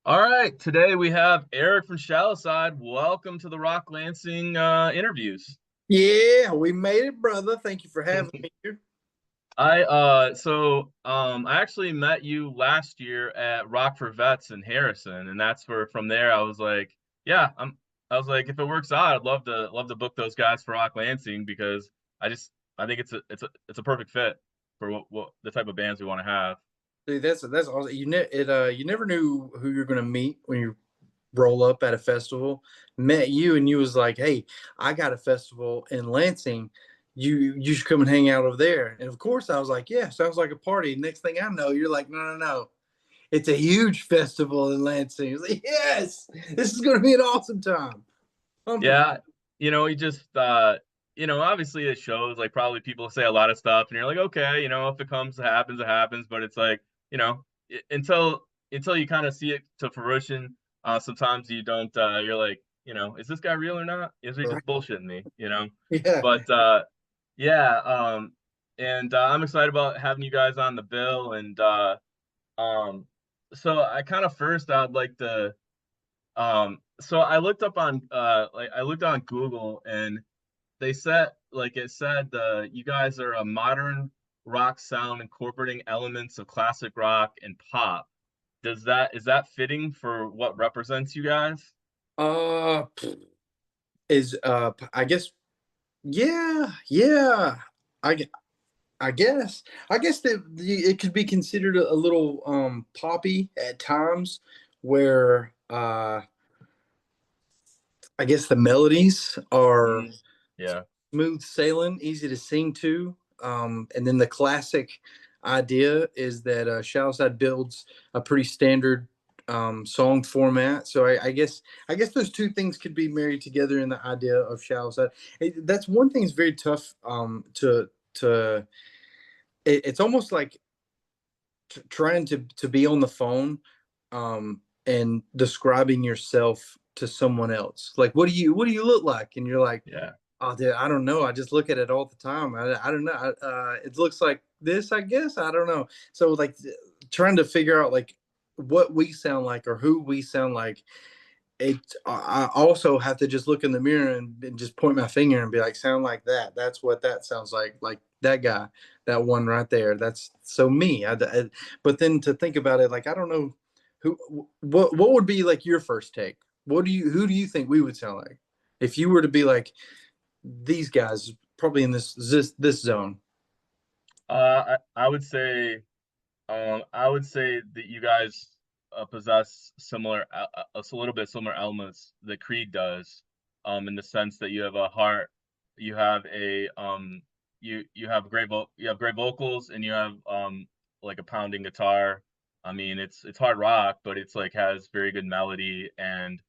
All right, today we have Eric from Shallow Side. Welcome to the Rock Lansing interviews. Yeah, we made it, brother. Thank you for having me here. I actually met you last year at Rock for Vets in Harrison, and that's where from there I was like, yeah, I was like, if it works out, I'd love to book those guys for Rock Lansing because I think it's a perfect fit for what the type of bands we want to have. Dude, that's awesome. You never knew who you're gonna meet when you roll up at a festival. Met you and you was like, "Hey, I got a festival in Lansing. You should come and hang out over there." And of course, I was like, "Yeah, sounds like a party." Next thing I know, you're like, "No, no, no, it's a huge festival in Lansing." I was like, "Yes, this is gonna be an awesome time." Pumping. Yeah, he just obviously it shows like probably people say a lot of stuff and you're like, okay, if it comes, it happens, it happens. But it's like, until you kind of see it to fruition, sometimes you don't you're like, is this guy real or not? Is he Right. just bullshitting me? Yeah. But yeah, and I'm excited about having you guys on the bill and um so I kind of first I'd like to so I looked up on I looked on Google and they said like it said you guys are a modern rock sound incorporating elements of classic rock and pop. Is that fitting for what represents you guys? Uh, is I guess yeah. I I guess that it could be considered a little poppy at times, where I guess the melodies are Mm, yeah. smooth sailing, easy to sing to. And then the classic idea is that Shallow builds a pretty standard song format. So I guess those two things could be married together in the idea of Shallow. That's one thing that's very tough to. It's almost like trying to be on the phone and describing yourself to someone else. Like, what do you look like? And you're like, Yeah. oh, dude, I don't know. I just look at it all the time. I don't know. It looks like this, I guess. I don't know. So like trying to figure out like what we sound like or who we sound like. I also have to just look in the mirror and just point my finger and be like, sound like that. That's what that sounds like that guy, that one right there. That's so me. But then to think about it, like, I don't know what would be like your first take? Who do you think we would sound like if you were to be like, these guys probably in this zone. I would say that you guys possess similar, a little bit similar elements that Creed does, in the sense that you have a heart, you have a you have you have great vocals, and you have like a pounding guitar. I mean, it's hard rock, but it's like has very good melody, and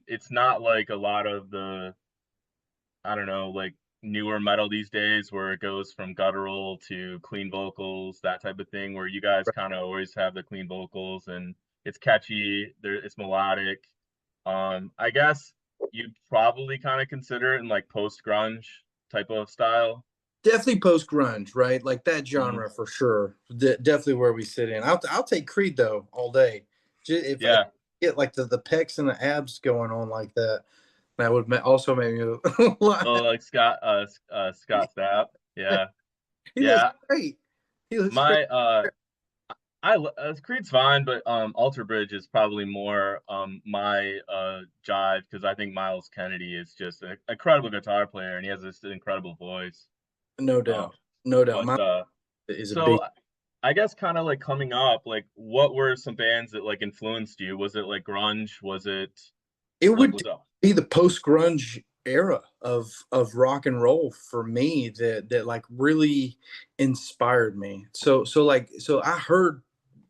it's not like a lot of the I don't know, like newer metal these days where it goes from guttural to clean vocals, that type of thing, where you guys kind of always have the clean vocals and it's catchy, it's melodic. I guess you'd probably kind of consider it in like post grunge type of style. Definitely post grunge, right? Like that Mhm. genre for sure. Definitely where we sit in. I'll take Creed though all day. If I Yeah. get like the pecs and the abs going on like that, that would also make me Oh, laugh. like Scott Stapp. Yeah. He looks Yeah. great. He looks great. My Creed's fine, but Alter Bridge is probably more my jive because I think Miles Kennedy is just an incredible guitar player and he has this incredible voice. No Uh, doubt. No doubt. but My is a big. so I guess kind of like coming up, like what were some bands that like influenced you? Was it like grunge? Was it It like would was it? be the post grunge era of rock and roll for me that like really inspired me. So I heard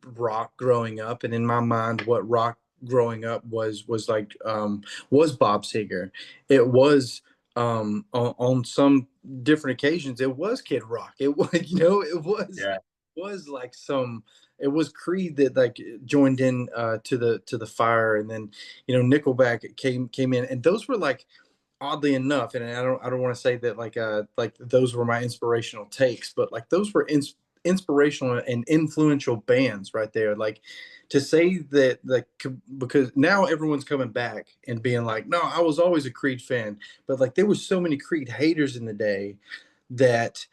rock growing up, and in my mind, what rock growing up was like was Bob Seger. It was on some different occasions it was Kid Rock. It was Yeah, was like some it was Creed that like joined in to the fire, and then Nickelback came in, and those were like oddly enough, and I don't want to say that like those were my inspirational takes, but like those were inspirational and influential bands right there. Like to say that, like, because now everyone's coming back and being like, no, I was always a Creed fan, but like there was so many Creed haters in the day that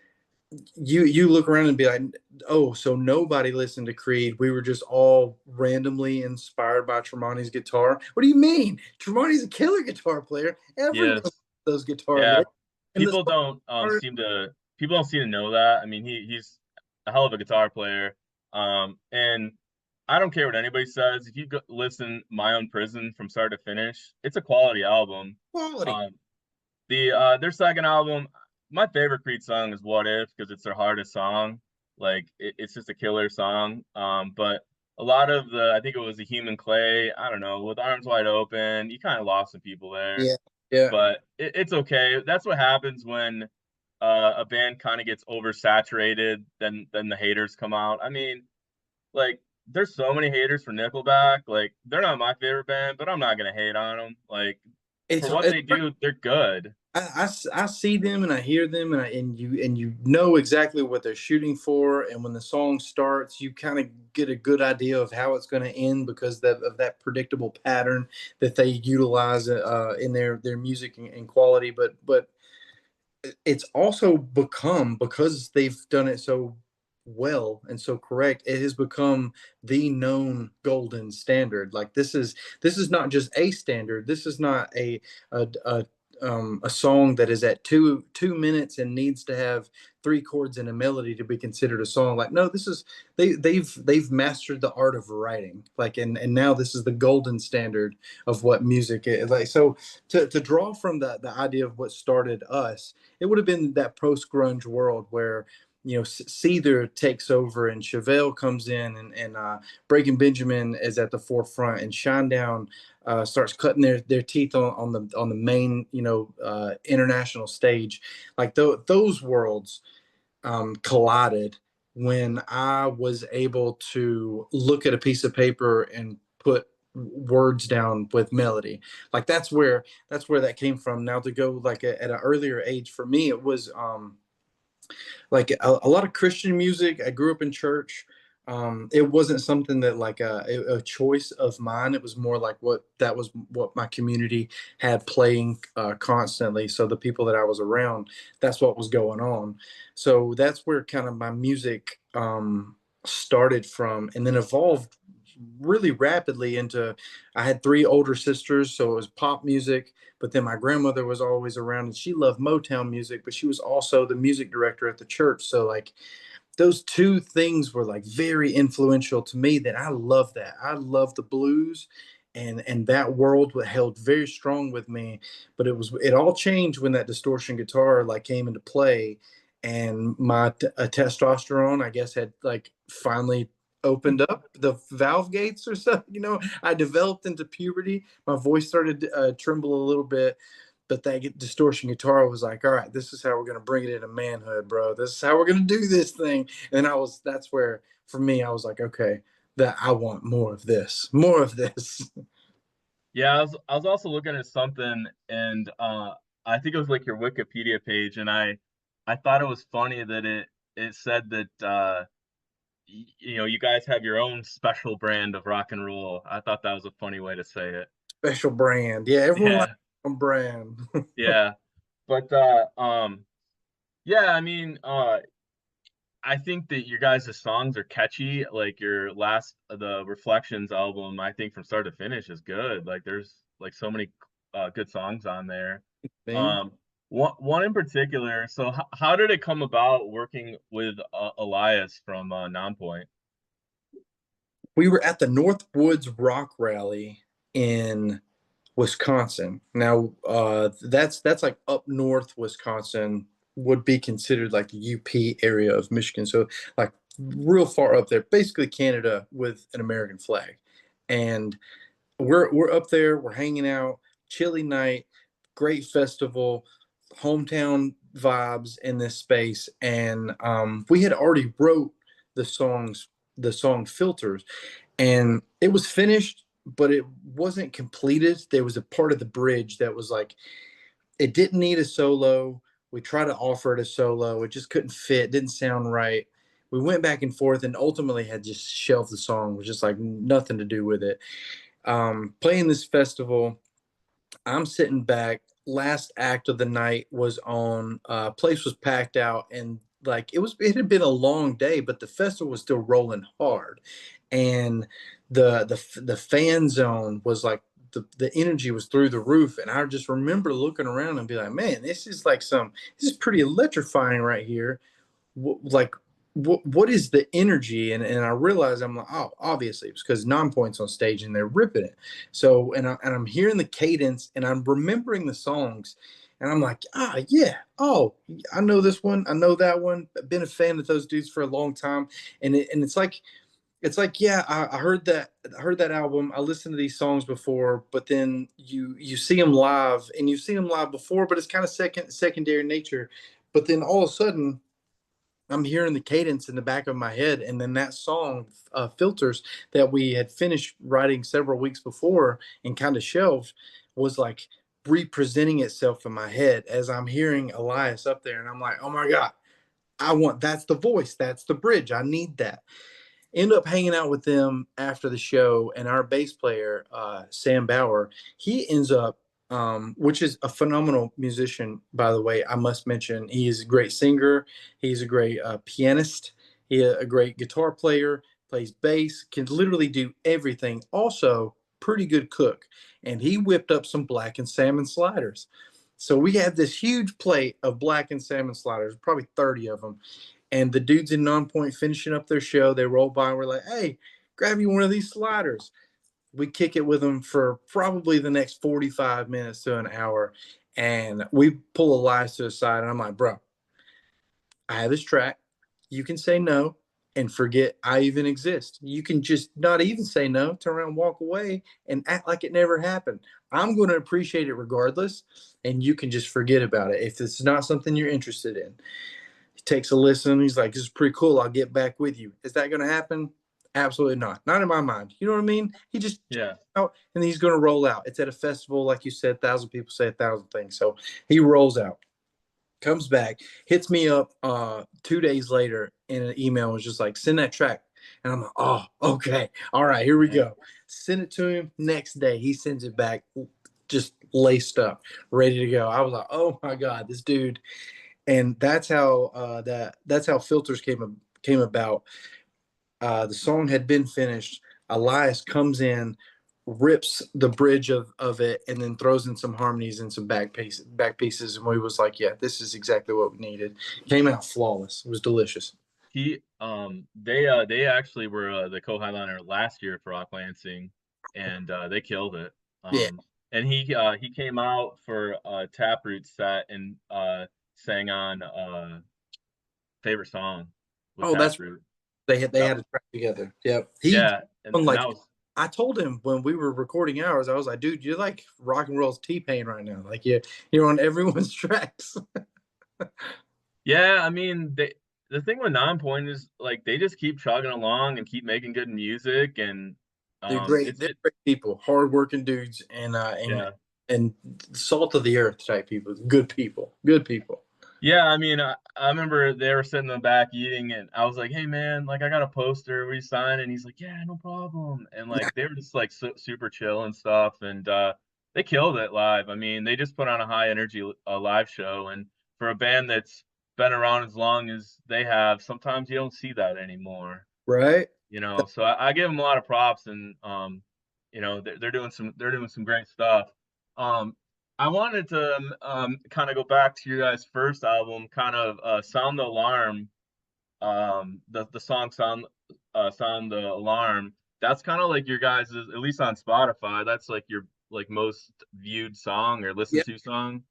you look around and be like, oh, so nobody listened to Creed. We were just all randomly inspired by Tremonti's guitar. What do you mean? Tremonti's a killer guitar player. Everyone Yes. those guitar Yeah. licks. And the song are People don't seem to know that. I mean, he's a hell of a guitar player. And I don't care what anybody says. If you listen My Own Prison from start to finish, it's a quality album. quality. Um, their second album, my favorite Creed song is What If, because it's their hardest song. Like it's just a killer song. But a lot of I think it was the Human Clay, I don't know, with Arms Wide Open, you kind of lost some people there. Yeah. Yeah. But it's okay. That's what happens when a band kind of gets oversaturated, then the haters come out. I mean, like there's so many haters for Nickelback. Like they're not my favorite band, but I'm not gonna hate on them. Like for what It's they do, they're good. I see them and I hear them and you know exactly what they're shooting for, and when the song starts you kind of get a good idea of how it's going to end because of that predictable pattern that they utilize in their music and quality, but it's also become, because they've done it so well and so correct, it has become the known golden standard. Like this is not just a standard. This is not a song that is at 2 minutes and needs to have three chords and a melody to be considered a song. Like no, this is they've mastered the art of writing. Like and now this is the golden standard of what music is. Like so to draw from the idea of what started us, it would have been that post grunge world where Seether takes over and Chevelle comes in and Breaking Benjamin is at the forefront and Shinedown starts cutting their teeth on the main international stage. Like those worlds collided when I was able to look at a piece of paper and put words down with melody. Like that's where that came from. Now to go like at an earlier age for me, it was like a lot of Christian music. I grew up in church. It wasn't something that like a choice of mine. It was more like what my community had playing constantly. So the people that I was around, that's what was going on. So that's where kind of my music started from, and then evolved really rapidly into. I had three older sisters, so it was pop music, but then my grandmother was always around and she loved Motown music, but she was also the music director at the church. So like those two things were like very influential to me, that I love that. I love the blues, and that world held very strong with me. But it all changed when that distortion guitar like came into play, and my testosterone, I guess, had like finally opened up the valve gates or something. I developed into puberty. My voice started to tremble a little bit, but that distortion guitar was like, all right, this is how we're going to bring it into manhood, bro. This is how we're going to do this thing. And that's where, for me, I was like, okay, that I want more of this, more of this. Yeah, I was also looking at something, and I think it was like your Wikipedia page, and I thought it was funny that it said that you guys have your own special brand of rock and roll. I thought that was a funny way to say it. Special brand. Yeah, everyone likes Yeah, their own brand. yeah. But yeah, I mean, I think that your guys' songs are catchy. Like your the Reflections album, I think from start to finish is good. Like there's like so many good songs on there. Man. Um, one in particular. So how did it come about working with Elias from Nonpoint? We were at the Northwoods Rock Rally in Wisconsin. Now, that's like up north Wisconsin, would be considered like the UP area of Michigan. So like real far up there, basically Canada with an American flag. And we're up there, we're hanging out, chilly night, great festival, hometown vibes in this space. And we had already wrote the songs, the song Filters, and it was finished, but it wasn't completed. There was a part of the bridge that was like, it didn't need a solo. We tried to offer it a solo, it just couldn't fit, didn't sound right. we went back and forth and ultimately had just shelved the song. It was just like nothing to do with it. Playing this festival, I'm sitting back. Last act of the night was on. Place was packed out, and like it had been a long day, but the festival was still rolling hard, and the fan zone was like the energy was through the roof, and I just remember looking around and be like, man, this is pretty electrifying right here. Like what is the energy? And I realized I'm like, oh, obviously it's because Nonpoint's on stage and they're ripping it. So I'm hearing the cadence and I'm remembering the songs, and I'm like, yeah, oh, I know this one, I know that one. I've been a fan of those dudes for a long time, and it's like yeah, I heard that album. I listened to these songs before, but then you see them live, and you've seen them live before, but it's kind of secondary nature. But then all of a sudden I'm hearing the cadence in the back of my head, and then that song, "Filters," that we had finished writing several weeks before and kind of shelved, was like representing itself in my head as I'm hearing Elias up there, and I'm like, "Oh my god, that's the voice, that's the bridge, I need that." End up hanging out with them after the show, and our bass player, Sam Bauer, he ends up, which is a phenomenal musician, by the way. I must mention he is a great singer, he's a great pianist, he's a great guitar player, plays bass, can literally do everything. Also, pretty good cook, and he whipped up some black and salmon sliders. So we had this huge plate of black and salmon sliders, probably 30 of them, and the dudes in Nonpoint finishing up their show, they roll by and we're like, hey, grab you one of these sliders. We kick it with them for probably the next 45 minutes to an hour. And we pull Elias to the side, and I'm like, bro, I have this track. You can say no and forget I even exist. You can just not even say no, turn around, walk away, and act like it never happened. I'm going to appreciate it regardless, and you can just forget about it if it's not something you're interested in. He takes a listen. He's like, this is pretty cool. I'll get back with you. Is that going to happen? Absolutely not. Not in my mind. You know what I mean? He just Yeah. out, and he's going to roll out. It's at a festival, like you said, 1,000 people say 1,000 things. So he rolls out, comes back, hits me up 2 days later in an email, was just like, send that track. And I'm like, oh, okay. All right, here we go. Send it to him. Next day, he sends it back just laced up, ready to go. I was like, oh my God, this dude. And that's how Filters came about. The song had been finished. Elias comes in, rips the bridge of it, and then throws in some harmonies and some back pieces, and we was like, yeah, this is exactly what we needed. Came out flawless. It was delicious. They actually were the co-headliner last year for Rock Lansing, and they killed it. Yeah. And he came out for a Taproot set and sang on favorite song with Oh, that's Taproot. they Yep. had a track together. Yep. He Yeah, and like that was I told him when we were recording ours, I was like, dude, you're like rock and roll's T-Pain right now. Like you're on everyone's tracks. yeah. I mean, the thing with Nonpoint is like they just keep chugging along and keep making good music, and it's They're it great people, hardworking dudes, yeah. and salt of the earth type people. Good people. Good people. Yeah, I mean, I remember they were sitting in the back eating, and I was like, "Hey, man, like I got a poster, will you sign?" And he's like, "Yeah, no problem." And like they were just like super chill and stuff, and they killed it live. I mean, they just put on a high energy live show, and for a band that's been around as long as they have, sometimes you don't see that anymore. Right? You know, so I give them a lot of props, and you know, they're doing some great stuff. Um, I wanted to kind of go back to your guys' first album, kind of Sound the Alarm. The song Sound the Alarm. That's kind of like your guys' at least on Spotify. That's like your like most viewed song or listened Yep. to song.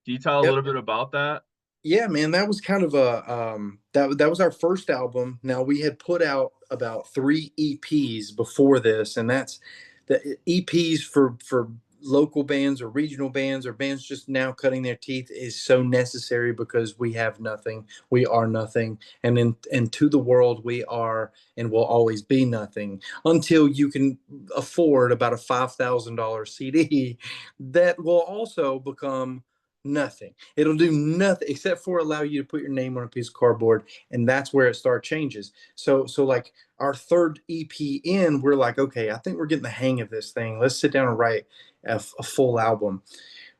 Can you tell a Yep. little bit about that? Yeah, man, that was kind of a that was our first album. Now we had put out about 3 EPs before this, and that's the EPs for local bands or regional bands or bands just now cutting their teeth is so necessary because we have nothing. We are nothing. And to the world we are and will always be nothing until you can afford about a $5,000 CD that will also become nothing. It'll do nothing except for allow you to put your name on a piece of cardboard, and that's where it start changes. So like our third EP in, we're like, okay, I think we're getting the hang of this thing. Let's sit down and write a full album.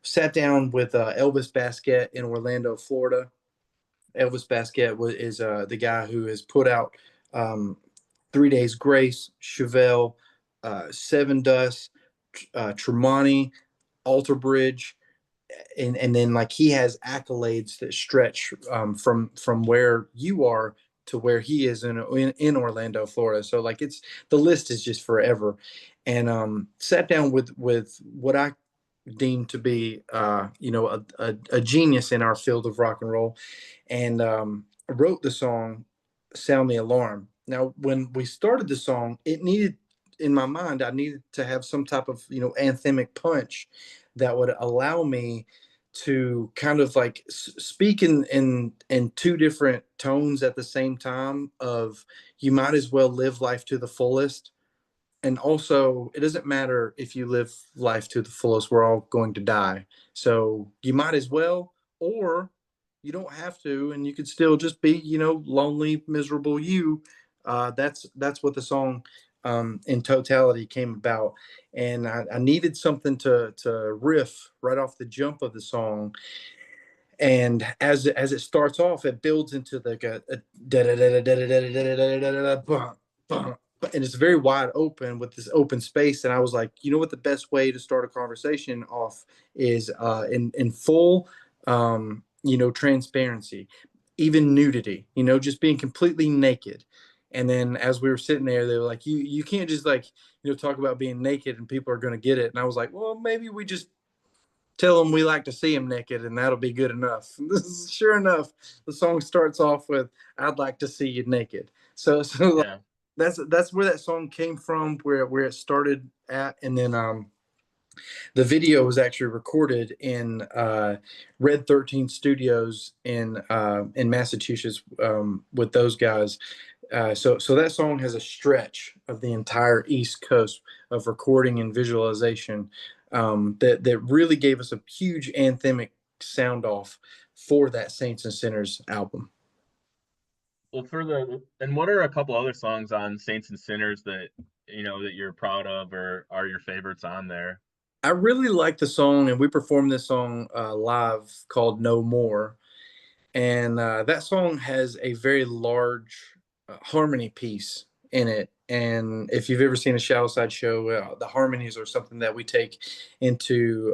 Sat down with Elvis Basquet in Orlando, Florida. Elvis Basquet is the guy who has put out um, 3 Days Grace, Chevelle, Seven Dust, Tremonti, Alter Bridge, and then like he has accolades that stretch from where you are to where he is in Orlando, Florida. So like it's the list is just forever. And sat down with what I deem to be a genius in our field of rock and roll, and wrote the song "Sound the Alarm." Now, when we started the song, it needed in my mind, I needed to have some type of anthemic punch that would allow me to kind of like speak in two different tones at the same time of you might as well live life to the fullest, and also it doesn't matter if you live life to the fullest, we're all going to die, so you might as well, or you don't have to, and you could still just be lonely, miserable you. That's what the song in totality came about. And I needed something to riff right off the jump of the song, and as it starts off, it builds into like a and it's very wide open with this open space. And I was like, you know what, the best way to start a conversation off is in full transparency, even nudity, just being completely naked. And then as we were sitting there, they were like, you can't just like talk about being naked and people are going to get it. And I was like, well, maybe we just tell them we like to see them naked, and that'll be good enough. Sure enough, the song starts off with "I'd like to see you naked." So like, Yeah. that's where that song came from, where it started at, and then the video was actually recorded in Red 13 Studios in Massachusetts with those guys. So that song has a stretch of the entire East Coast of recording and visualization that really gave us a huge anthemic sound off for that Saints and Sinners album. Well, and what are a couple other songs on Saints and Sinners that that you're proud of or are your favorites on there? I really like the song, and we performed this song live, called "No More." And that song has a very large harmony piece in it. And if you've ever seen a Shallow Side show, the harmonies are something that we take into.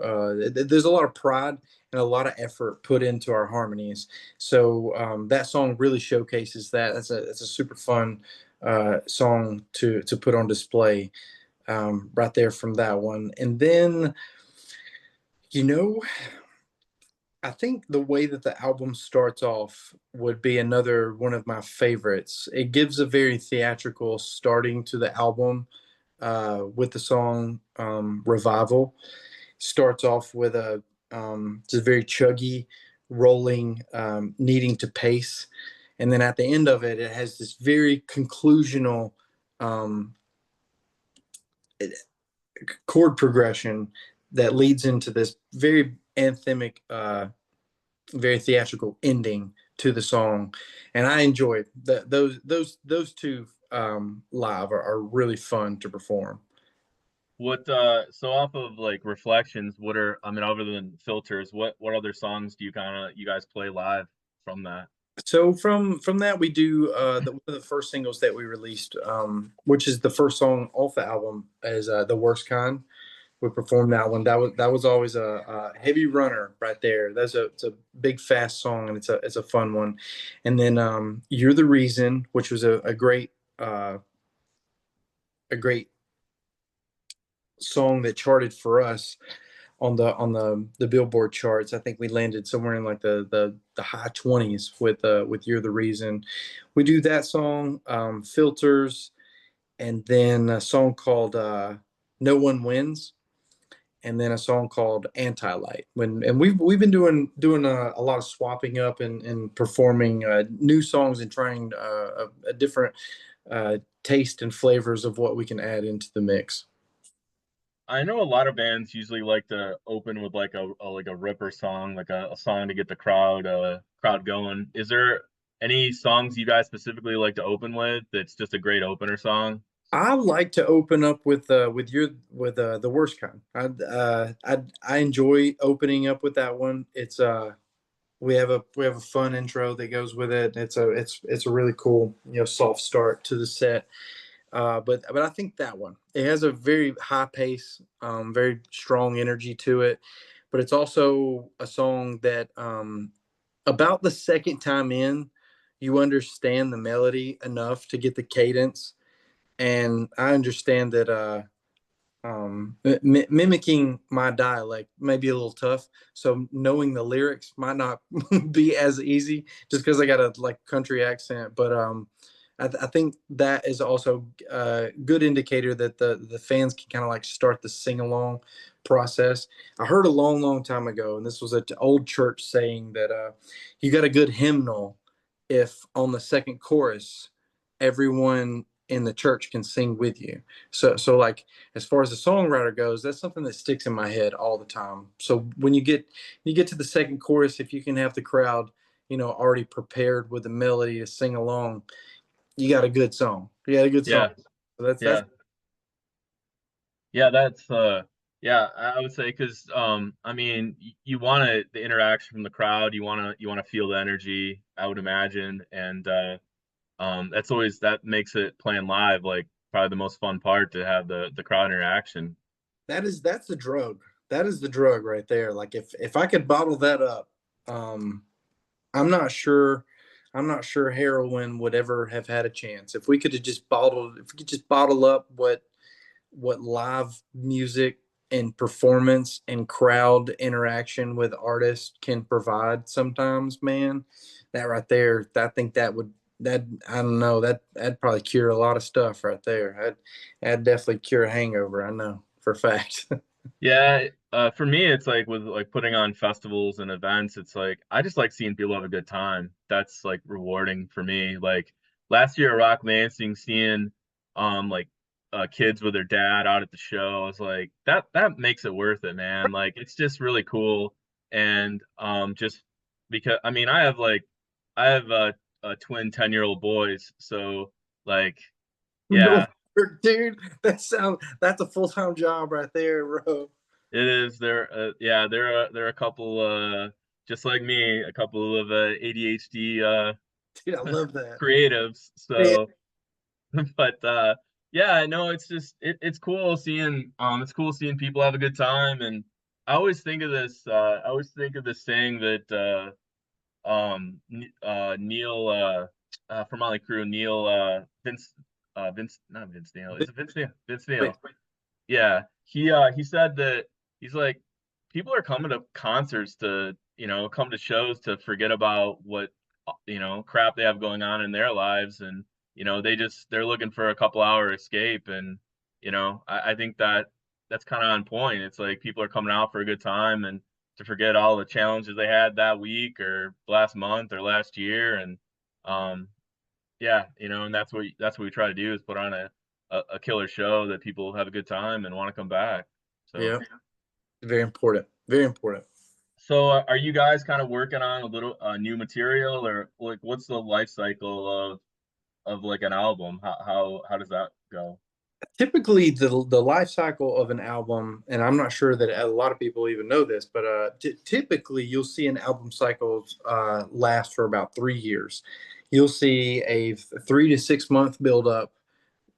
There's a lot of pride and a lot of effort put into our harmonies. So that song really showcases that. That's a super fun song to put on display right there from that one. And then you know I think the way that the album starts off would be another one of my favorites. It gives a very theatrical starting to the album with the song Revival. Starts off with a just very chuggy, rolling, needing to pace. And then at the end of it, it has this very conclusional um, chord progression that leads into this very anthemic very theatrical ending to the song, and I enjoyed those two live are really fun to perform. What so off of like Reflections, what are I mean other than Filters, what other songs do you guys play live from that? So from that we do one of the first singles that we released, which is the first song off the album, is "The Worst Kind." We performed that one. That was always a heavy runner right there. It's a big fast song, and it's a fun one. And then "You're the Reason," which was uh, a great song that charted for us on the Billboard charts. I think we landed somewhere in like the high 20s with "You're the Reason." We do that song, Filters, and then a song called "No One Wins," and then a song called "Anti-Light." And we've been doing a lot of swapping up and performing new songs and trying a different taste and flavors of what we can add into the mix. I know a lot of bands usually like to open with like a ripper song, like a song to get the crowd going. Is there any songs you guys specifically like to open with that's just a great opener song? I like to open up with your with the worst kind. I enjoy opening up with that one. It's we have a fun intro that goes with it. It's a really cool, soft start to the set. But I think that one, it has a very high pace, very strong energy to it. But it's also a song that about the second time in, you understand the melody enough to get the cadence. And I understand that mimicking my dialect may be a little tough. So knowing the lyrics might not be as easy just because I got a like country accent. But I think that is also a good indicator that the fans can kind of like start the sing along process. I heard a long, long time ago, and this was an old church saying that you got a good hymnal if on the second chorus everyone in the church can sing with you. So like as far as the songwriter goes, that's something that sticks in my head all the time. So when you get to the second chorus, if you can have the crowd, already prepared with the melody to sing along, you got a good song. You got a good song. Yeah, So that's yeah, yeah. That's yeah. I would say because I mean, you want the interaction from the crowd. You want to feel the energy. I would imagine, and that makes it playing live like probably the most fun part to have the crowd interaction. that's the drug. That is the drug right there. Like if I could bottle that up, um, I'm not sure. I'm not sure heroin would ever have had a chance. If we could just bottle up what live music and performance and crowd interaction with artists can provide sometimes, man, that right there, I think that I don't know, that'd probably cure a lot of stuff right there. That'd definitely cure a hangover, I know for a fact. Yeah, for me, it's like with like putting on festivals and events, it's like I just like seeing people have a good time. That's like rewarding for me. Like last year at Rock Lansing, seeing like kids with their dad out at the show, I was like that makes it worth it, man. Like it's just really cool, and just because I mean I have twin 10-year-old boys, so like No, yeah. dude, that's a full-time job right there, bro. It is. Yeah, they're a couple just like me, a couple of ADHD Dude, I love that. creatives. Yeah, So, but yeah, I know it's cool seeing people have a good time, and I always think of this saying that Neil from Motley Crue, Neil Vince not Vince Neil. Is it Vince Neil? Vince wait, Neil. Yeah, he said that he's like people are coming to concerts to come to shows to forget about what crap they have going on in their lives, and they're looking for a couple hour escape, and I think that's kind of on point. It's like people are coming out for a good time and to forget all the challenges they had that week or last month or last year, and um yeah, and that's what we try to do is put on a killer show that people have a good time and want to come back. So, yeah, very important. Very important. so are you guys kind of working on a little new material or like what's the life cycle of like an album? How does that go? Typically the life cycle of an album, and I'm not sure that a lot of people even know this, but typically you'll see an album cycle last for about 3 years. You'll see a 3 to 6 month build up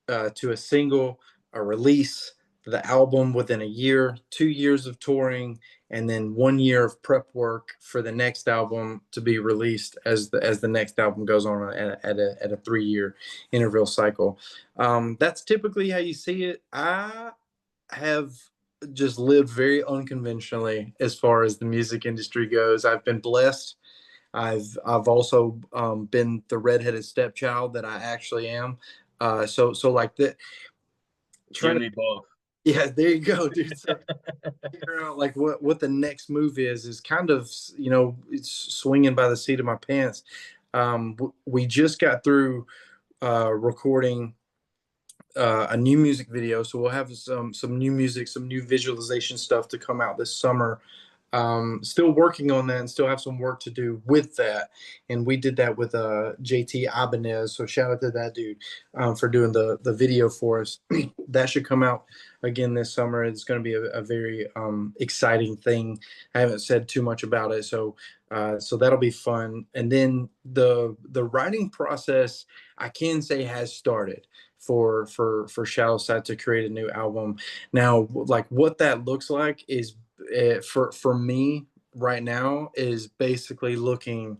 to a single, a release, the album within a year, 2 years of touring, and then 1 year of prep work for the next album to be released as the next album goes on at a 3 year interval cycle. That's typically how you see it. I have just lived very unconventionally as far as the music industry goes. I've been blessed. I've also been the redheaded stepchild that I actually am. So like that, You trying and to me both. yeah, there you go, dude. So figure out like what the next move is kind of it's swinging by the seat of my pants. We just got through recording a new music video. So we'll have some new music, some new visualization stuff to come out this summer. Still working on that and still have some work to do with that. And we did that with JT Ibanez. So shout out to that dude for doing the video for us. That should come out again this summer. It's going to be a very exciting thing. I haven't said too much about it, so that'll be fun. And then the writing process, I can say, has started for Shallow Side to create a new album. Now, like what that looks like is for me right now is basically looking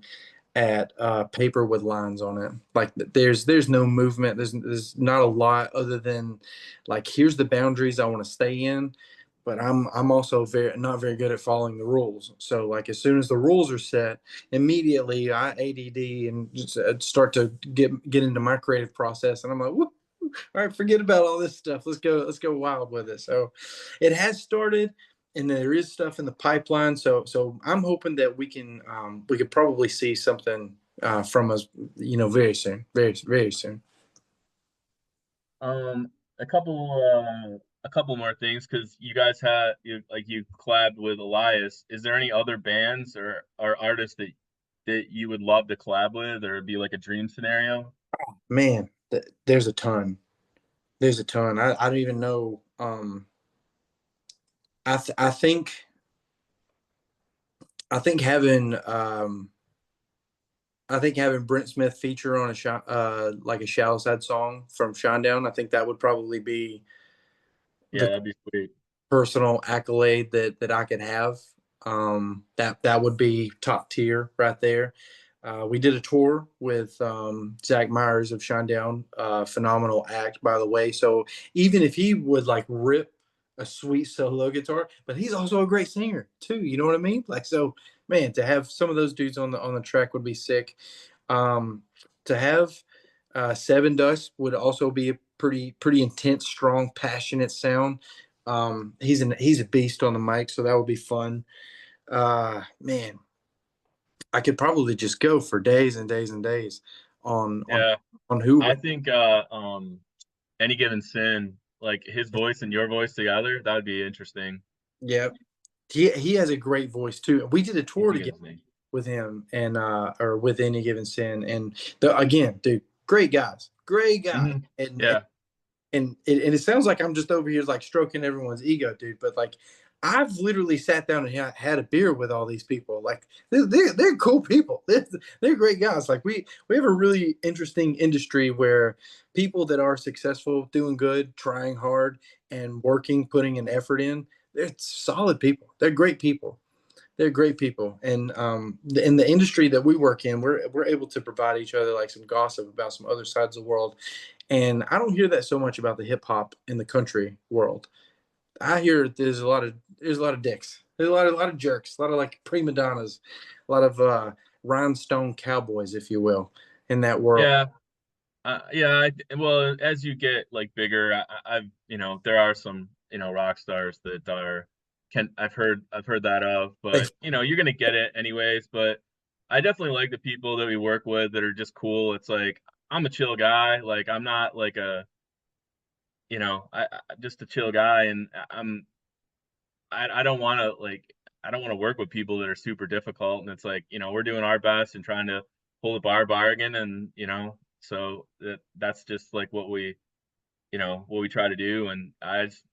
at paper with lines on it. Like there's no movement. There's not a lot other than like here's the boundaries I want to stay in, but I'm also very not very good at following the rules. So like as soon as the rules are set, immediately I ADD and just start to get into my creative process, and I'm like, whoop, all right, forget about all this stuff. Let's go wild with it. So it has started, and there is stuff in the pipeline. So I'm hoping that we could probably see something from us, very soon, very soon. Um, a couple more things because you guys had you collabed with Elias. Is there any other bands or artists that you would love to collab with, or it'd be like a dream scenario? Man, there's a ton. There's a ton. I don't even know. I th- I think having Brent Smith feature on like a Shallow Side song from Shinedown. I think that would probably be Yeah, the that'd be sweet. personal accolade that I could have. That would be top tier right there. We did a tour with Zach Myers of Shinedown, phenomenal act by the way. So even if he would like rip a sweet solo guitar, but he's also a great singer too. You know what I mean? Like so, man, to have some of those dudes on the track would be sick. Um, to have Seven Dust would also be a pretty intense, strong, passionate sound. He's a beast on the mic, so that would be fun. Man, I could probably just go for days and days and days on on Yeah, on who. I think Any Given Sin, like his voice and your voice together, that would be interesting. Yeah, he has a great voice too. We did a I tour forget together his name. with him and or with Any Given Sin, and again, dude, great guys, Hmm. and Yeah, it sounds like I'm just over here like stroking everyone's ego, dude. But like, I've literally sat down and had a beer with all these people. Like, they're cool people. They're great guys. Like, we have a really interesting industry where people that are successful, doing good, trying hard, and working, putting an effort in, they're solid people. They're great people. They're great people, and in the industry that we work in, we're able to provide each other like some gossip about some other sides of the world, and I don't hear that so much about the hip hop in the country world. I hear there's a lot of dicks, there's a lot of jerks, a lot of like prima donnas, a lot of rhinestone cowboys, if you will, in that world. yeah. Yeah, well, as you get like bigger, I've there are some rock stars that are can I've heard that of, but you're gonna get it anyways. But I definitely like the people that we work with that are just cool. It's like I'm a chill guy, like I'm not like a just a chill guy, and I don't want to I don't want to work with people that are super difficult, and it's like we're doing our best and trying to pull the bar bargain, and so that's just like what we try to do. And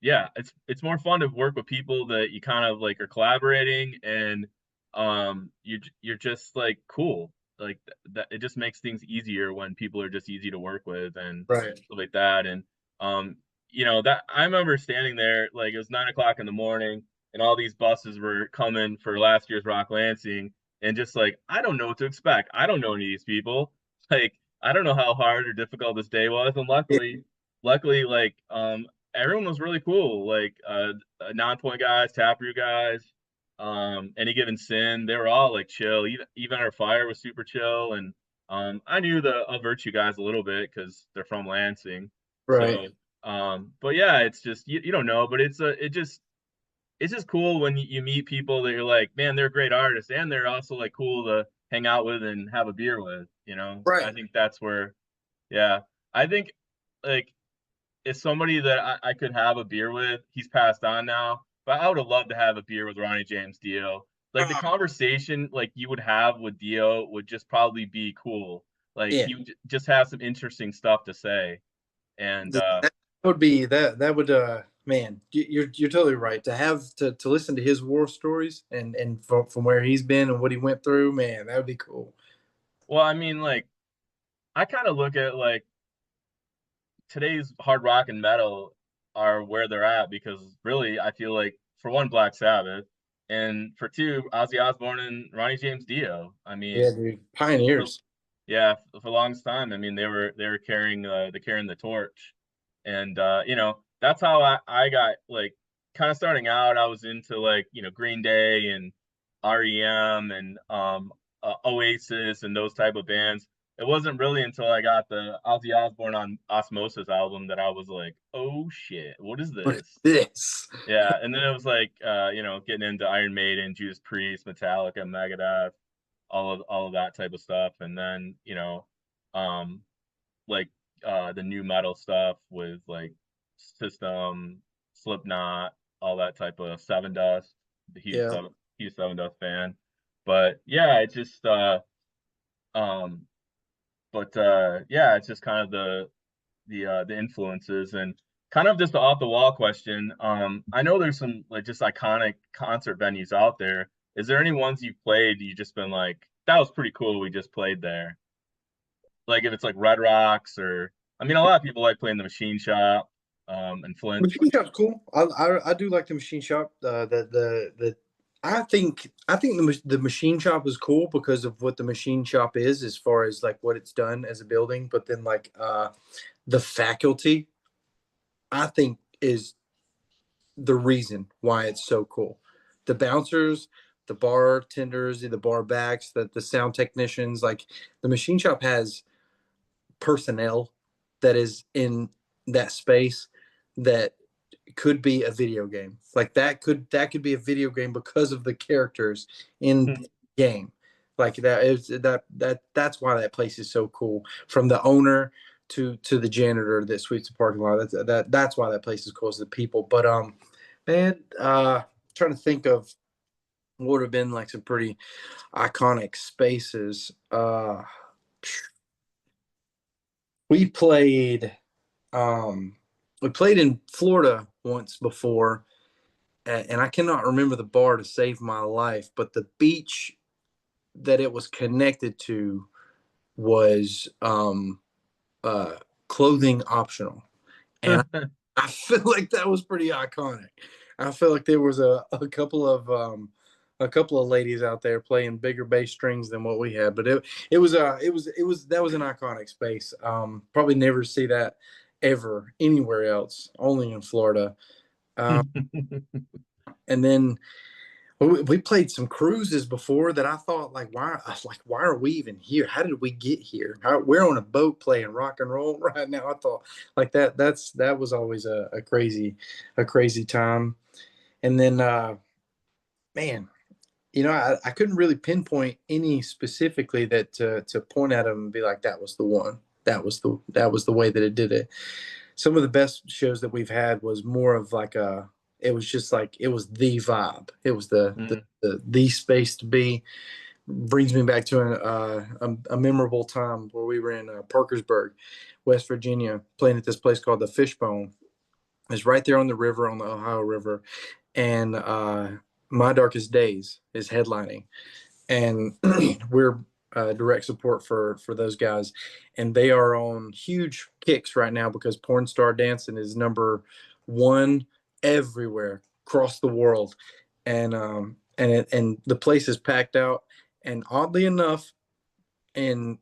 yeah, it's more fun to work with people that you kind of like are collaborating, and you're just like cool, like that. It just makes things easier when people are just easy to work with and Right. stuff like that. And um that I remember standing there, like it was 9 o'clock in the morning, and all these buses were coming for last year's Rock Lansing, and just like I don't know what to expect. I don't know any of these people. Like I don't know how hard or difficult this day was, and luckily, like everyone was really cool. Like Nonpoint guys, Taproot guys, Any Given Sin, they were all like chill. Even our fire was super chill, and I knew the Virtue guys a little bit because they're from Lansing. Right. So, but yeah, it's just you don't know, but it's just cool when you meet people that you're like, man, they're great artists, and they're also like cool to hang out with and have a beer with. I Right. think that's where, yeah, I think like is somebody that I could have a beer with. He's passed on now, but I would have loved to have a beer with Ronnie James Dio. Like the conversation like you would have with Dio would just probably be cool. Like Yeah, he would just have some interesting stuff to say. And that would be that would man, you're totally right. To have to listen to his war stories and from where he's been and what he went through, man, that would be cool. well, I mean, like I kind of look at like today's hard rock and metal are where they're at because really I feel like for one Black Sabbath and for two Ozzy Osbourne and Ronnie James Dio. I Yeah, mean, dude, for, pioneers. yeah, for the longest time, I mean they were carrying the torch, and that's how I got like kind of starting out. I was into like Green Day and REM and Oasis and those type of bands. It wasn't really until I got the Ozzy Osbourne on Osmosis album that I was like, oh shit, what is Look at this? this. Yeah, and then it was like getting into Iron Maiden, Judas Priest, Metallica, Megadeth, all of that type of stuff, and then um like the new metal stuff with like System, Slipknot, all that type of Seven Dust. The Yeah, huge Seven Dust fan, but yeah, it just um yeah, it's just kind of the influences and kind of just the off the wall question. I know there's some like just iconic concert venues out there. Is there any ones you played you just been like that was pretty cool? We just played there. Like if it's like Red Rocks or I mean a lot of people like playing the Machine Shop and Flint. Machine Shop's cool. I do like the Machine Shop. The I think the Machine Shop is cool because of what the Machine Shop is as far as like what it's done as a building. But then like the faculty, I think is the reason why it's so cool. The bouncers, the bartenders, the bar backs, the sound technicians, like the Machine Shop has personnel that is in that space that could be a video game. Like that could be a video game because of the characters in the game. Like that is that's why that place is so cool. From the owner to the janitor that sweeps the parking lot. That's why that place is cool as the people. But man, trying to think of what would have been like some pretty iconic spaces. We played um we played in Florida once before, and I cannot remember the bar to save my life, but the beach that it was connected to was uh clothing optional. And I feel like that was pretty iconic. I feel like there was a couple of ladies out there playing bigger bass strings than what we had, but it was that was an iconic space. Probably never see that ever anywhere else, only in Florida. And then we played some cruises before that I thought like why are we even here? How did we get here? We're on a boat playing rock and roll right now. I thought like that was always a crazy time. And then man, I couldn't really pinpoint any specifically that to point at them and be like that was the one. That was the way that it did it. Some of the best shows that we've had was more of like a it was just like it was the vibe. It was the space to be. Brings me back to a memorable time where we were in Parkersburg, West Virginia, playing at this place called the Fishbone. It's right there on the river, on the Ohio River, and My Darkest Days is headlining, and we're direct support for those guys, and they are on huge kicks right now because Porn Star Dancing is number one everywhere across the world, and the place is packed out. And oddly enough, in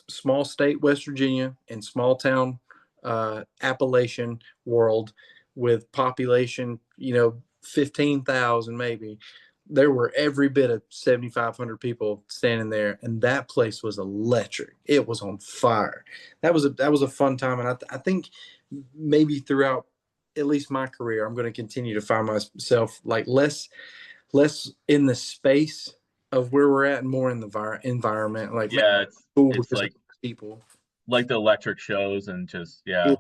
small state West Virginia and small town Appalachian world with population, 15,000 maybe, there were every bit of 7,500 people standing there, and that place was electric. It was on fire. That was a fun time, and I think maybe throughout at least my career, I'm going to continue to find myself like less in the space of where we're at and more in the environment. Like Yeah, cool it's because of people. like the electric shows and just Yeah,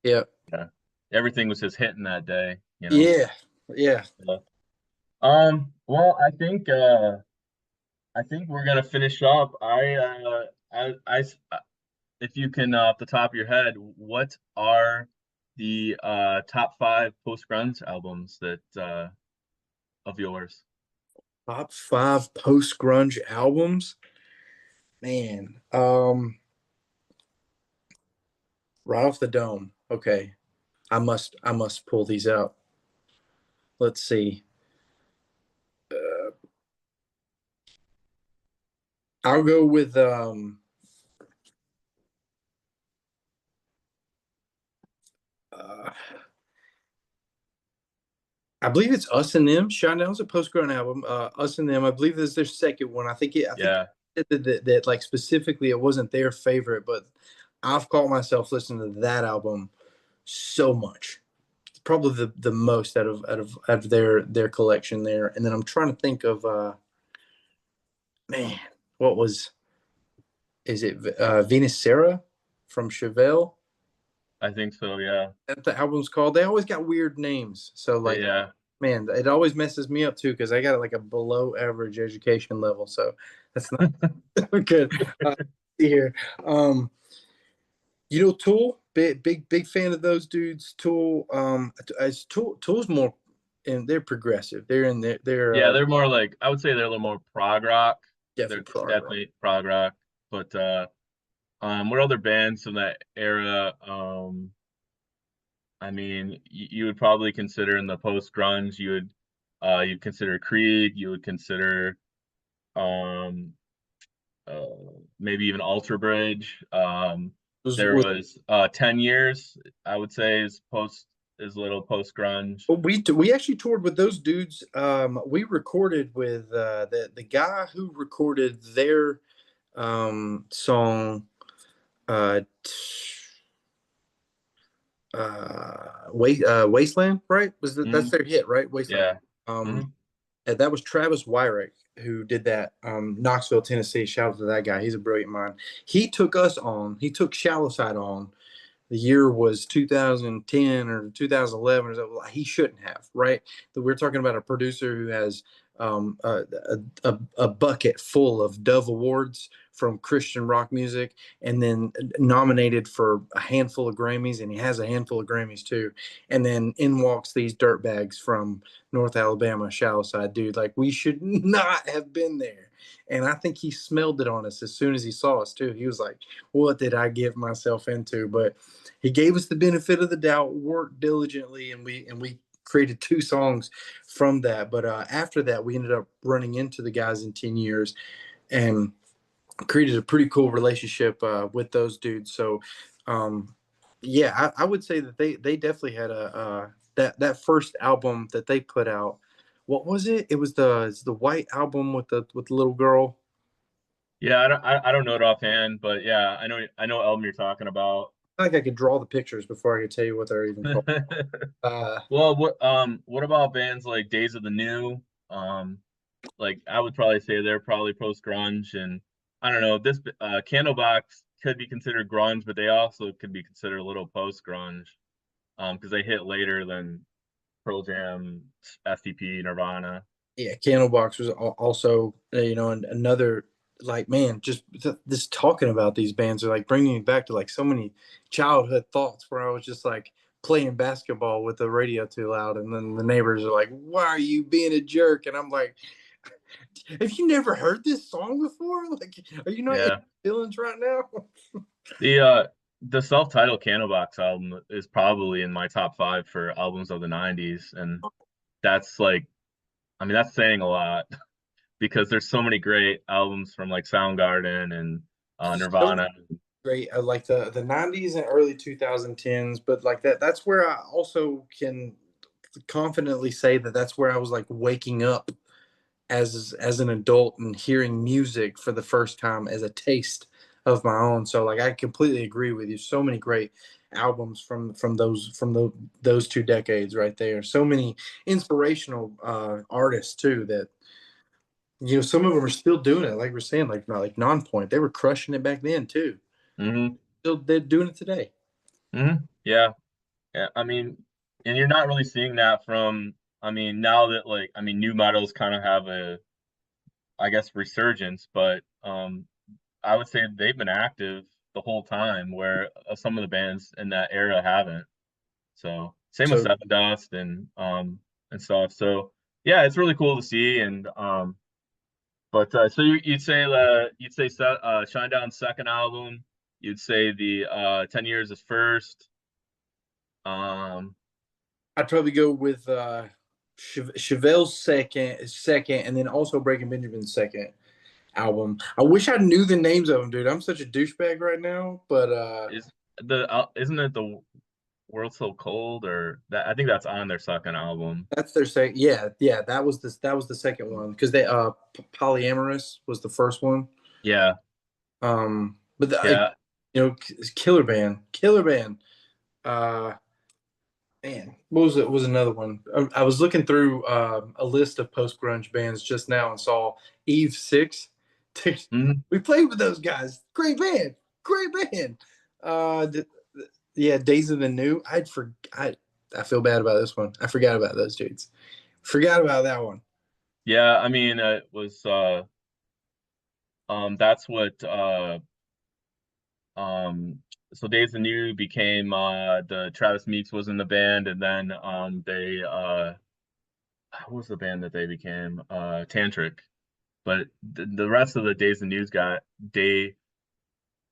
yeah. Yeah. Yeah. Everything was just hitting that day, you know. Yeah. Yeah. Yeah. Well, I think we're gonna finish up. If you can, off the top of your head, what are the top five post grunge albums that of yours? Top five post grunge albums. Man. Right off the dome. Okay. I must pull these out. Let's see. I'll go with uh I believe it's Us and Them. Shinedown's a post grunge album. Us and Them. I believe this is their second one. I think Yeah, that like specifically it wasn't their favorite, but I've caught myself listening to that album so much. Probably the most out of their collection there. And then I'm trying to think of man, what was is it Venus Sarah from Chevelle? I think so. Yeah, That the album's called. They always got weird names. So like yeah. man, it always messes me up too because I got like a below average education level. So that's not good. See here. Um Tool, big fan of those dudes. Tool, as Tool's more, and they're progressive. They're in they're Yeah, they're more like I would say they're a little more prog rock. They're definitely prog rock. definitely prog rock. But what other bands from that era? I mean, you would probably consider in the post grunge, you'd consider Creed, you would consider um uh maybe even Alter Bridge. There Was was 10 years, I would say is a little post grunge. we actually toured with those dudes. We recorded with the guy who recorded their song uh Wasteland, right? That's Hmm. their hit, right? Wasteland. Yeah. Um Hmm. And that was Travis Wyrick who did that. Knoxville, Tennessee. Shout out to that guy. He's a brilliant mind. He took us on. He took Shallow Side on. The year was 2010 or 2011 or so. He shouldn't have, right? We're talking about a producer who has a bucket full of Dove Awards from Christian rock music, and then nominated for a handful of Grammys, and he has a handful of Grammys too. And then in walks these dirtbags from North Alabama, Shallow Side, dude. Like we should not have been there. And I think he smelled it on us as soon as he saw us too. He was like, "What did I get myself into?" But he gave us the benefit of the doubt, worked diligently, and we created two songs from that. But after that, we ended up running into the guys in 10 years and created a pretty cool relationship with those dudes. So, um, yeah, I would say that they definitely had a that first album that they put out. What was it? It was the white album with the little girl. Yeah, I don't know it offhand, but yeah, I know album you're talking about. I think I could draw the pictures before I could tell you what they're even called. Uh, Well, what about bands like Days of the New? Um, like I would probably say they're probably post grunge, and I don't know, this Candlebox could be considered grunge, but they also could be considered a little post grunge, because they hit later than Pearl Jam, STP, Nirvana. yeah, Candlebox was also another like man, just this talking about these bands are like bringing me back to like so many childhood thoughts where I was just like playing basketball with the radio too loud, and then the neighbors are like, "Why are you being a jerk?" And I'm like, "Have you never heard this song before? Like, are you not in Yeah. feelings right now?" The self-titled Candlebox album is probably in my top five for albums of the 90s, and that's like, I mean, that's saying a lot because there's so many great albums from like Soundgarden and So Nirvana. great. I like the 90s and early 2010s, but like that's where I also can confidently say that that's where I was like waking up as an adult and hearing music for the first time as a taste of my own. So like I completely agree with you. So many great albums from those 2 decades right there. So many inspirational artists too that some of them are still doing it. Like we're saying, like Nonpoint, they were crushing it back then too. Hmm. Still they're doing it today. Hmm. Yeah. Yeah, I mean, and you're not really seeing that from, I mean, now that like, I mean, new metals kind of have a, I guess, resurgence, but I would say they've been active the whole time, where some of the bands in that era haven't. So same with So Seven Dust and stuff. So yeah, it's really cool to see. And but so you'd say Shinedown's second album. You'd say the 10 Years is first. Um, I'd probably go with Chevelle's second, and then also Breaking Benjamin's second album. I wish I knew the names of them, dude. I'm such a douchebag right now, but is isn't it the World So Cold, or that? I think that's on their second album. that's their second. Yeah, yeah, that was the second one because they Polyamorous was the first one. Yeah, But yeah. Killer Band. Uh, Man, what was it? Was another one? I was looking through a list of post grunge bands just now and saw Eve Six. Dude, Mhm. we played with those guys. Great band, great band. Yeah, Days of the New. I feel bad about this one. I forgot about those dudes. Forgot about that one. Yeah, I mean, it was that's what um so Days of New became the Travis Meeks was in the band, and then they what was the band that they became? Tantric. But the rest of the Days of News got they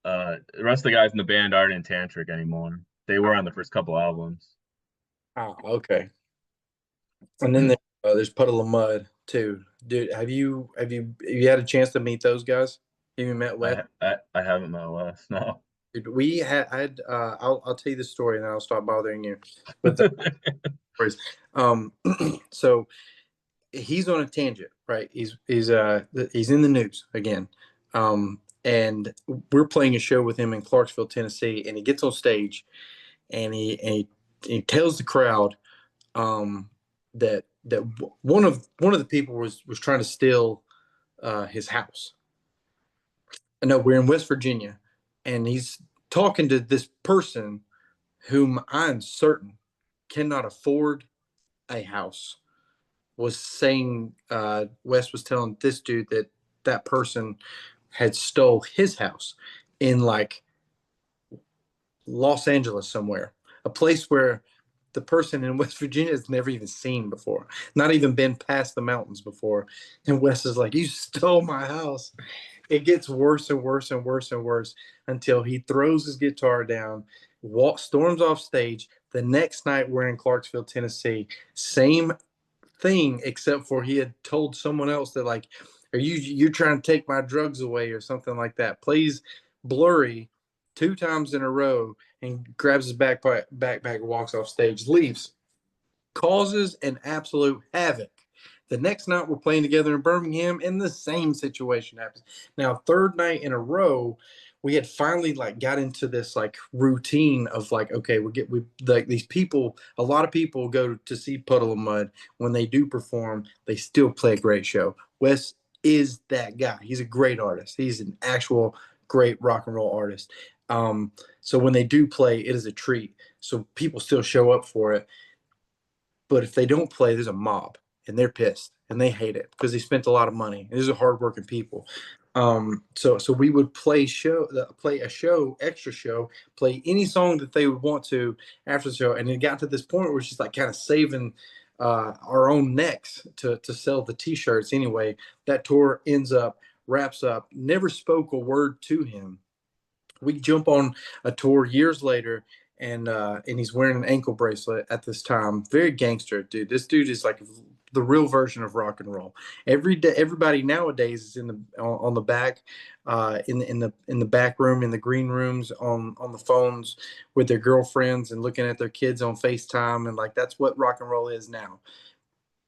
the rest of the guys in the band aren't in Tantric anymore. They were on the first couple albums. Oh, okay. And then there's Puddle of Mud too, dude. Have you had a chance to meet those guys? Have you met Wes? I haven't met Wes, no. Dude, we had I'll tell you the story and then I'll stop bothering you with the stories. So he's on a tangent, right? He's in the news again. And we're playing a show with him in Clarksville, Tennessee, and he gets on stage and he tells the crowd that one of the people was trying to steal his house. No, we're in West Virginia, and he's talking to this person whom I'm certain cannot afford a house. Was saying Wes was telling this dude that that person had stole his house in like Los Angeles somewhere, a place where the person in West Virginia has never even seen before, not even been past the mountains before. And Wes is like, "You stole my house." It gets worse and worse and worse and worse until he throws his guitar down, storms off stage. The next night, we're in Clarksville, Tennessee. Same thing, except for he had told someone else that like, "Are you're trying to take my drugs away or something like that?" Plays Blurry two times in a row and grabs his backpack, walks off stage, leaves, causes an absolute havoc. The next night we're playing together in Birmingham, and the same situation happens. Now, third night in a row, we had finally like got into this like routine of like, okay, we like these people. A lot of people go to see Puddle of Mud. When they do perform, they still play a great show. Wes is that guy. He's a great artist. He's an actual great rock and roll artist. So when they do play, it is a treat. So people still show up for it. But if they don't play, there's a mob and they're pissed and they hate it because they spent a lot of money. These are hardworking people. So we would play a show, extra show, play any song that they would want to after the show, and it got to this point where it's just like kind of saving our own necks to sell the T-shirts. Anyway, that tour wraps up. Never spoke a word to him. We jump on a tour years later, and he's wearing an ankle bracelet at this time. Very gangster, dude. This dude is like the real version of rock and roll. Every day, everybody nowadays is in the on the back, in the back room, in the green rooms, on the phones with their girlfriends and looking at their kids on FaceTime, and like that's what rock and roll is now,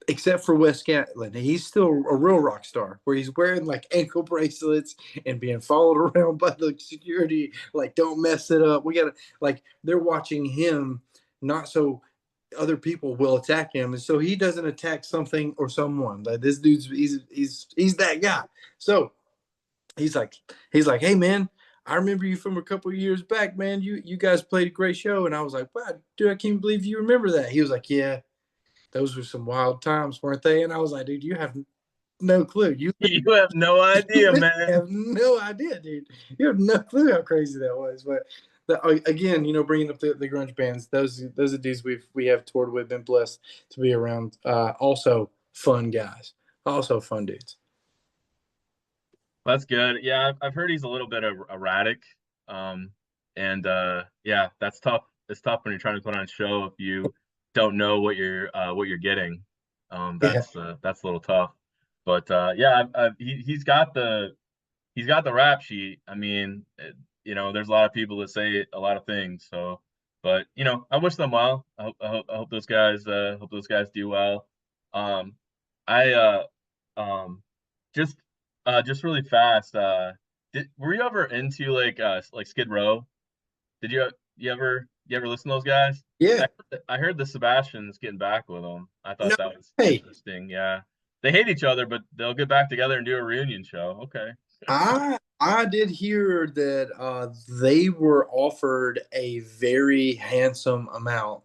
except for Wes Scantlin. He's still a real rock star where he's wearing like ankle bracelets and being followed around by the security. Like, don't mess it up. We got to, like, they're watching him, not so other people will attack him. And so he doesn't attack something or someone. Like, this dude's, he's that guy. So he's like, hey, man, I remember you from a couple of years back, man. You guys played a great show." And I was like, "Wow, dude, I can't believe you remember that." He was like, "Yeah, those were some wild times, weren't they?" And I was like, "Dude, you have no clue. You You have no idea, man. have no idea, dude. You have no clue how crazy that was." But again, bringing up the grunge bands, those are dudes we have toured with, been blessed to be around. Also fun guys, also fun dudes. That's good. Yeah, I've heard he's a little bit erratic. Um, and yeah, that's tough. It's tough when you're trying to put on a show if you don't know what you're getting. Yeah, That's a little tough. But yeah, he's got the rap sheet. I mean, there's a lot of people that say a lot of things. So, but I wish them well. I hope those guys do well. Um, I um, just just really fast. Were you ever into like Skid Row? Did you ever listen to those guys? yeah. I heard the Sebastians getting back with them. I No, thought that was hey, interesting. Yeah, they hate each other, but they'll get back together and do a reunion show. Okay. I did hear that they were offered a very handsome amount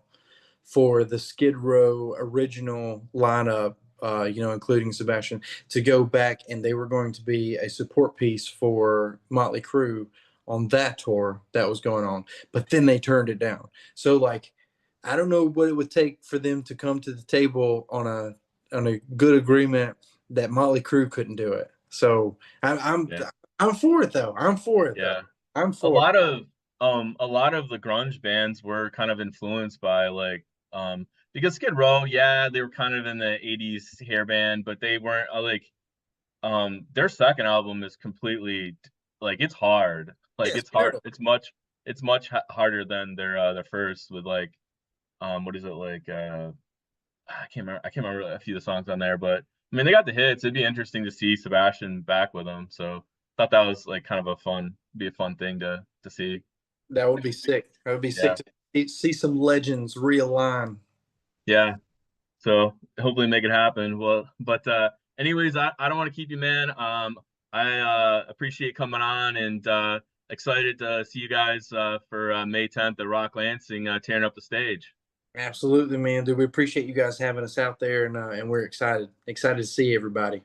for the Skid Row original lineup, including Sebastian, to go back, and they were going to be a support piece for Motley Crue on that tour that was going on. But then they turned it down. So like, I don't know what it would take for them to come to the table on a good agreement that Motley Crue couldn't do it. So Yeah. I'm for it though. I'm for it though. Yeah. I'm A for it. lot of a lot of the grunge bands were kind of influenced by because Skid Row, yeah, they were kind of in the 80s hair band, but they weren't their second album is completely like it's hard. Like Yes, it's hard. It's much harder than their first with what is it like I can't remember a few of the songs on there, but I mean they got the hits. It'd be interesting to see Sebastian back with them. So thought that was like kind of be a fun thing to see. that would be sick. That would be sick Yeah. to see some legends realign. Yeah. So hopefully make it happen. Well, but anyways, I don't want to keep you, man. I appreciate coming on and excited to see you guys for May 10th at Rock Lansing tearing up the stage. Absolutely, man. Dude, we appreciate you guys having us out there, and we're excited to see everybody.